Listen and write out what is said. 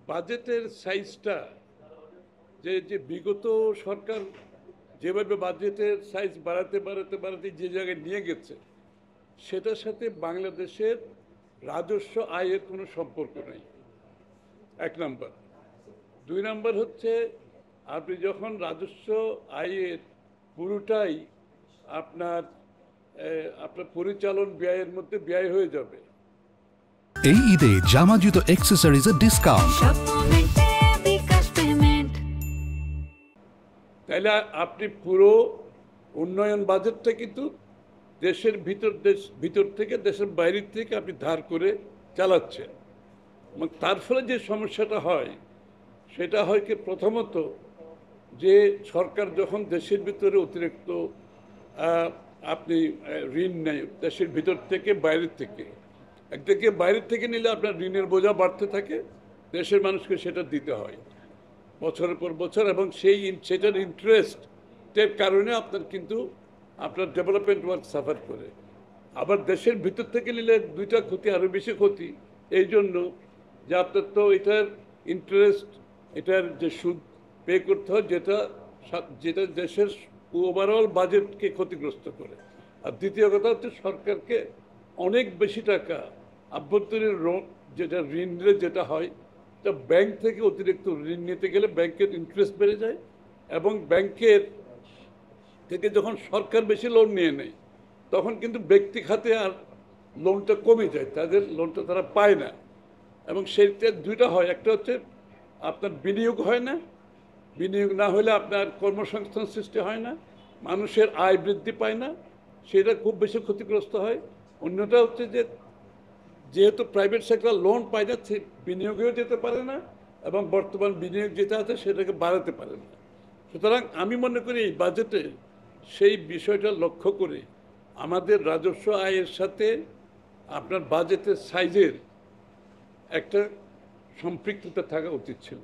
বাজেটের সাইজটা যে বিগত সরকার যেভাবে বাজেটের সাইজ বাড়াতে বাড়াতে বাড়াতে যে জায়গায় নিয়ে গেছে, সেটার সাথে বাংলাদেশের রাজস্ব আয়ের কোনো সম্পর্ক নেই, এক নাম্বার। দুই নাম্বার হচ্ছে, আপনি যখন রাজস্ব আয়ের পুরোটাই আপনার আপনার পরিচালন ব্যয়ের মধ্যে ব্যয় হয়ে যাবে। এই ঈদে জামা জুতো অ্যাক্সেসরিজের ডিসকাউন্ট। তাইলে আপনি পুরো উন্নয়ন বাজেটটা কিন্তু দেশের ভিতর থেকে দেশের বাইরের থেকে আপনি ধার করে চালাচ্ছেন। এবং তার ফলে যে সমস্যাটা হয় সেটা হয় কি, প্রথমত যে সরকার যখন দেশের ভিতরে অতিরিক্ত আপনি ঋণ নেয় দেশের ভিতর থেকে বাইরের থেকে, একদিকে বাইরের থেকে নিলে আপনার ঋণের বোঝা বাড়তে থাকে, দেশের মানুষকে সেটা দিতে হয় বছরের পর বছর, এবং সেটার ইন্টারেস্টের কারণে আপনার ডেভেলপমেন্ট ওয়ার্ক সাফার করে। আবার দেশের ভিতর থেকে নিলে দুইটা ক্ষতি, আরও বেশি ক্ষতি, এই জন্য যে আপনার তো এটার ইন্টারেস্ট, এটার যে সুদ পে করতে হয়, যেটা দেশের ওভারঅল বাজেটকে ক্ষতিগ্রস্ত করে। আর দ্বিতীয় কথা হচ্ছে, সরকারকে অনেক বেশি টাকা আভ্যন্তরীণ যেটা ঋণ নিলে যেটা হয়, তা ব্যাংক থেকে অতিরিক্ত ঋণ নিতে গেলে ব্যাংকের ইন্টারেস্ট বেড়ে যায়, এবং ব্যাংকের থেকে যখন সরকার বেশি লোন নিয়ে নেয়, তখন কিন্তু ব্যক্তি খাতে আর লোনটা কমে যায়, তাদের লোনটা তারা পায় না। এবং সেইটা দুইটা হয়, একটা হচ্ছে আপনার বিনিয়োগ হয় না, বিনিয়োগ না হলে আপনার কর্মসংস্থান সৃষ্টি হয় না, মানুষের আয় বৃদ্ধি পায় না, সেটা খুব বেশি ক্ষতিগ্রস্ত হয়। অন্যটা হচ্ছে যে, যেহেতু প্রাইভেট সেক্টর লোন পায় না, সে বিনিয়োগেও যেতে পারে না, এবং বর্তমান বিনিয়োগ যেটা আছে সেটাকে বাড়াতে পারে না। সুতরাং আমি মনে করি এই বাজেটে সেই বিষয়টা লক্ষ্য করে আমাদের রাজস্ব আয়ের সাথে আপনার বাজেটের সাইজের একটা সম্পৃক্ততা থাকা উচিত ছিল।